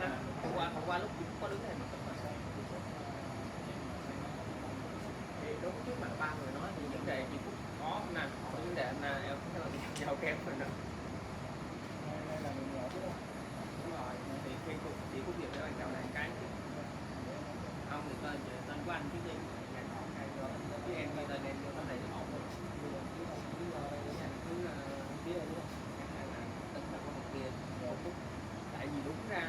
ha. Hôm qua lúc có đứng này mà thì lúc trước mà ba người nói thì vấn đề chị Phúc có nè, vấn đề là em thấy là giao kém mình rồi. Đây là mình nhỏ chứ đâu. Đúng rồi, thì khi chị Phúc việc để bạn chào này cái chứ. Ông thì tên của anh chứ đi. Chứ em như tên em vô cái này thì ổn rồi. Cứ phía đây luôn. Tính là có một kia. Tại vì đúng ra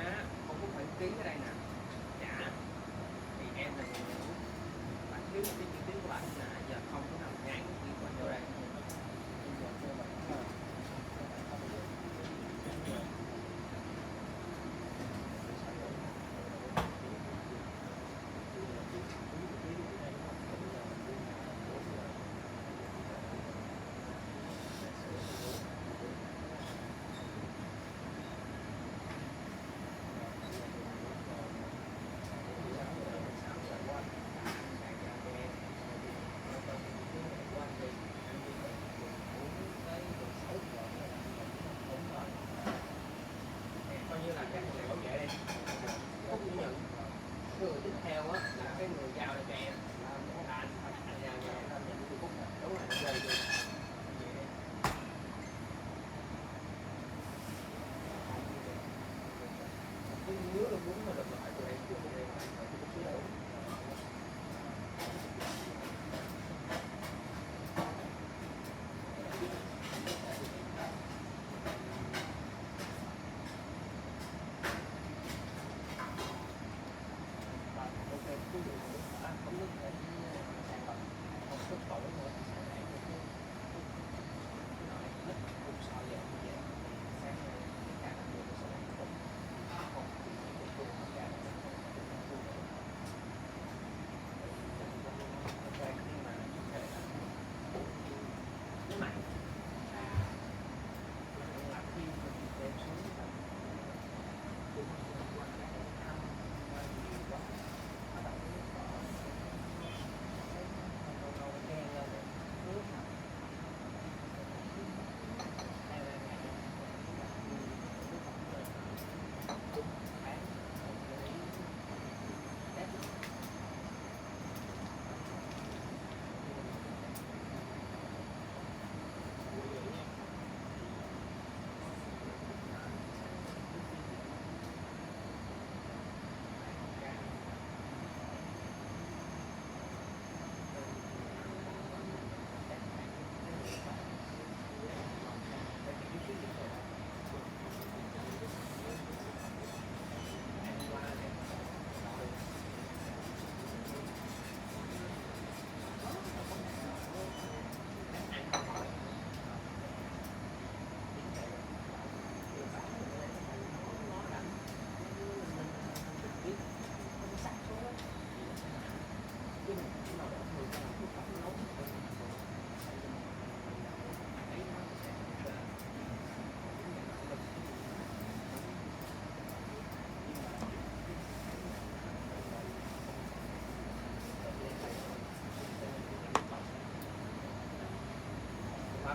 không có phải ký ở đây nè. Trả. Thì em là người bạn thiếu một cái chi tiết của bạn là giờ không có nào nhái cái gì qua vô đây. Coi như là các người bảo vệ đây có ghi nhận người tiếp theo á là cái người giao lại cho em là anh giao cho em làm nhận từ Phúc đúng rồi về được nếu là muốn mà được lại tụi em chưa có em phải Phúc xuống đâu.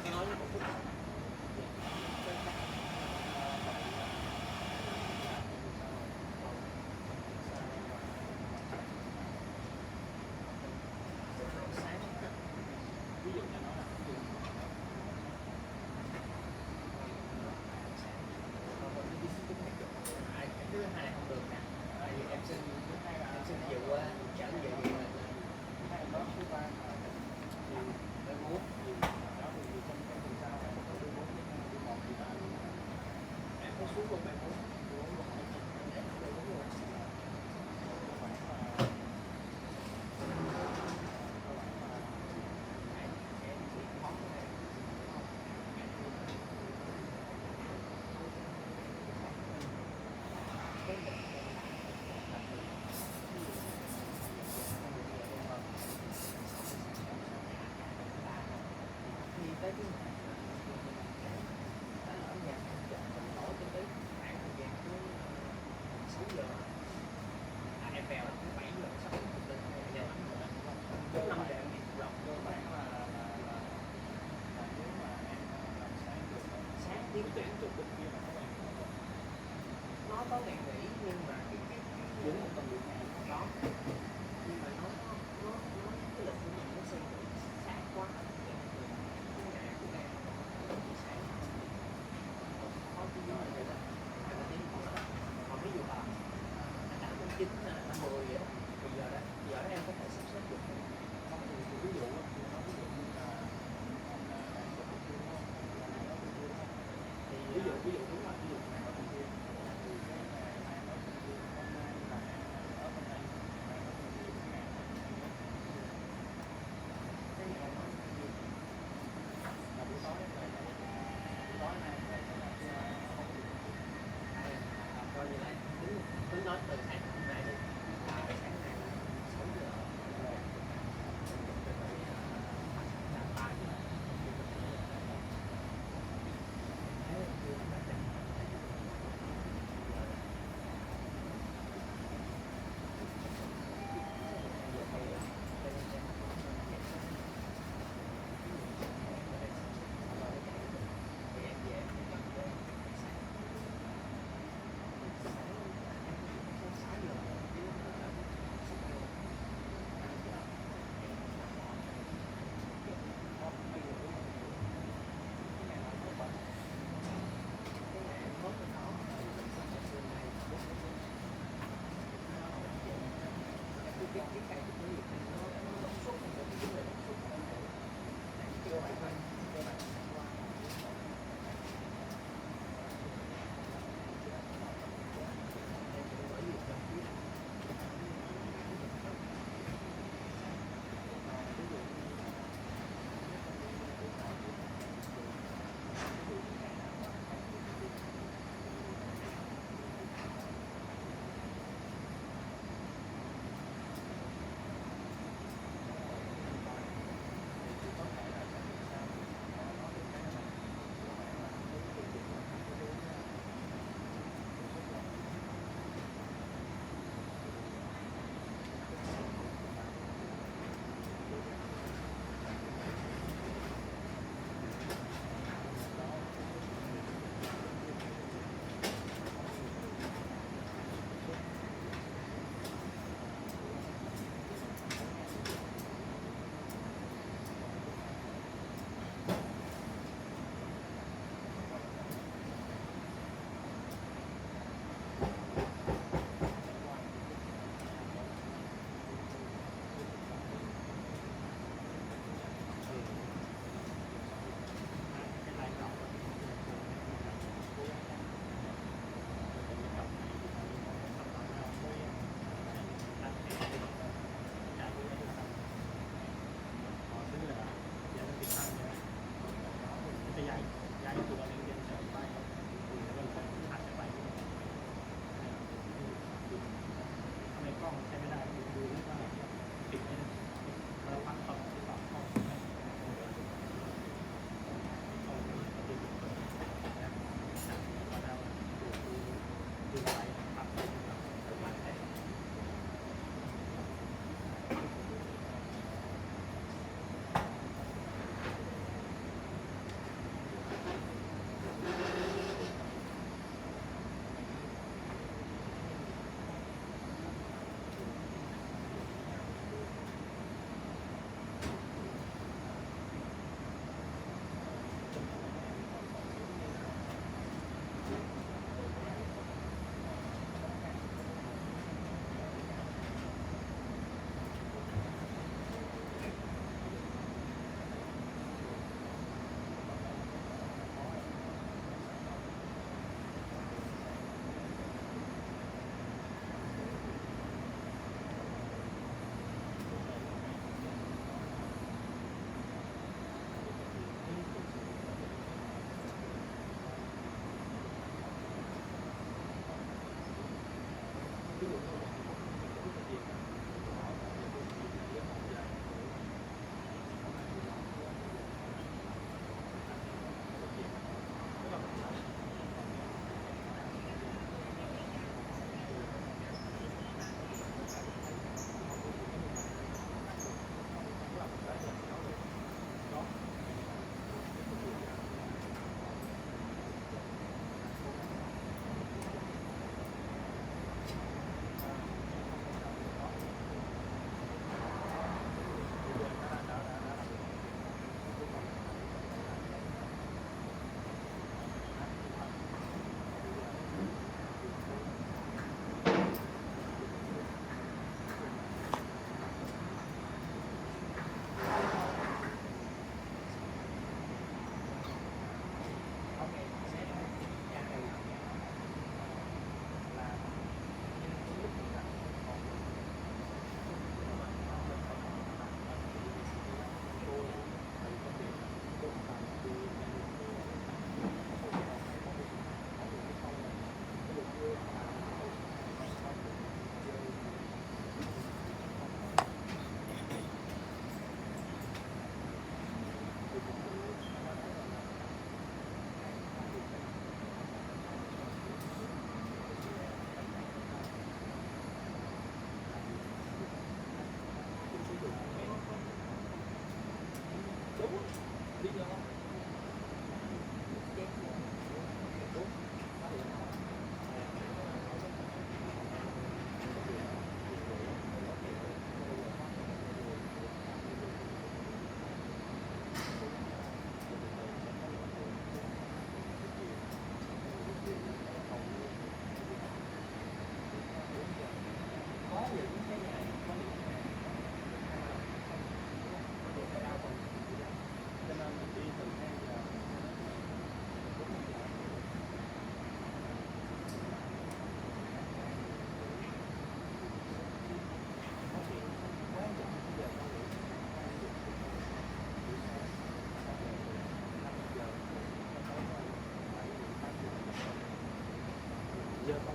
Cái nói với một phút. Ví dụ như nó là cái thứ hai này không được nè, tại vì em xin chiều qua trở về thì hai đó thứ ba thì tới bốn thì đó thì trong cái từ sau này có từ bốn đến một thì bạn em có xuống luôn em bốn luôn em từ bốn luôn tới cái ở nhà nổi cho tới khoảng thời gian tới 6 giờ em bèo đến 7 giờ 6 giờ đến 5 giờ em đi lọc vô khoảng là nếu mà em làm sáng được sáng tiếng tuyển chụp được kia là các bạn nói có ngày nghỉ nhưng mà cái đúng một tuần được ngày có, nhưng mà nó cái lịch của mình nó xây dựng sát quá cho nên mình cái ngày của em nó chỉ sáng có cái gì vậy đó, hai ba tiếng thôi đó. Còn ví dụ là 8:09 hay là 10 vậy đó, thì giờ đó em có thể sắp xếp được không? không thì ví dụ á, thì nó ví dụ như là bạn có cuộc thi không là ngày đó cuộc thi không thì ví dụ đúng là ví dụ ngày đó cuộc thi thì cái ngày mai đó cuộc thi hôm nay là ở bên đây ngày đó cuộc thi cái ngày này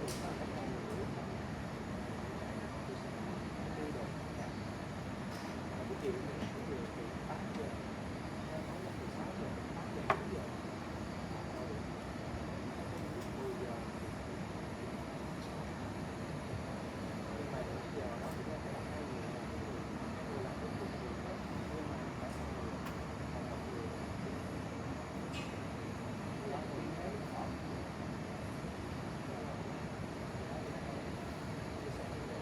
là cách đây một buổi mà tôi sẽ đi đồ nhà buổi chiều mình cũng vừa từ 8 giờ ra tối là từ 6 giờ 8 giờ 9 giờ 10 giờ nhưng mà đến giờ đó thì ra là hai người là người làm rất nhiều việc hết nhưng mà tại sao người còn một người làm như thế họ chia sẻ như vậy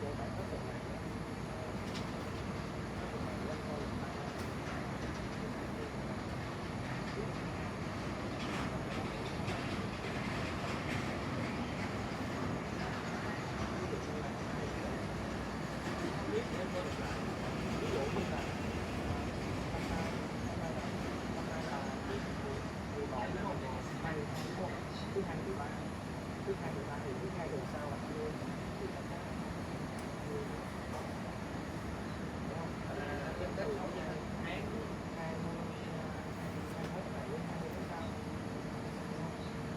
cơ bản hết tuần này lên thôi biết để tôi được lại ví dụ như là năm nay là 11 đúng không? Hai đúng không? Thứ hai thứ ba thì thứ hai tuần sau là 20 thì là có 20 đúng không? Trên Tết nấu cho tháng 20 21 này đến 20 tháng sau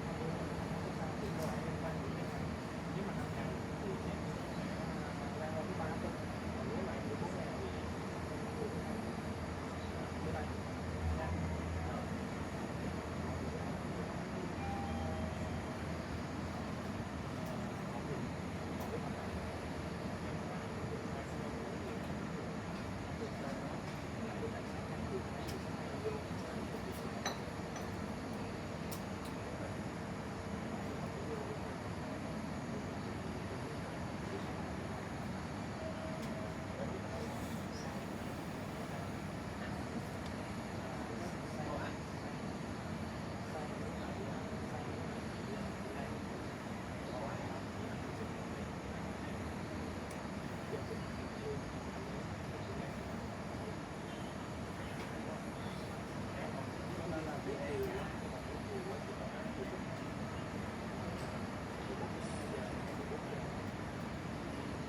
20 tháng sau thì cơ bản liên quan đến cái này nếu mà 5 ngày thì sẽ ra vào thứ ba thôi còn nếu mà 14 ngày thì thứ ba nha. Cho nên là biết điều á,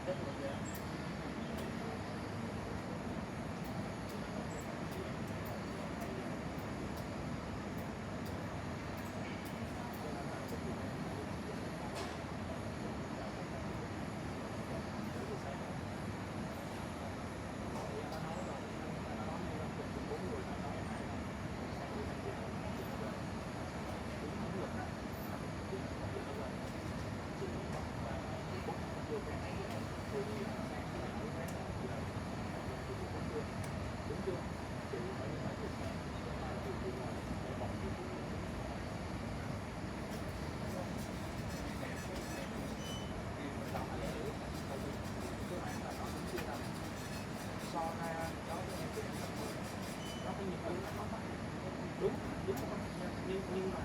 Tết một giờ. đúng chưa? Chị phải phải chia sẻ thì chị là để bỏ cái cơ bản là nó cũng chưa tầm so ra đó với em tụi em tập nó phải nhiều hơn nó đúng đúng không? Nhưng mà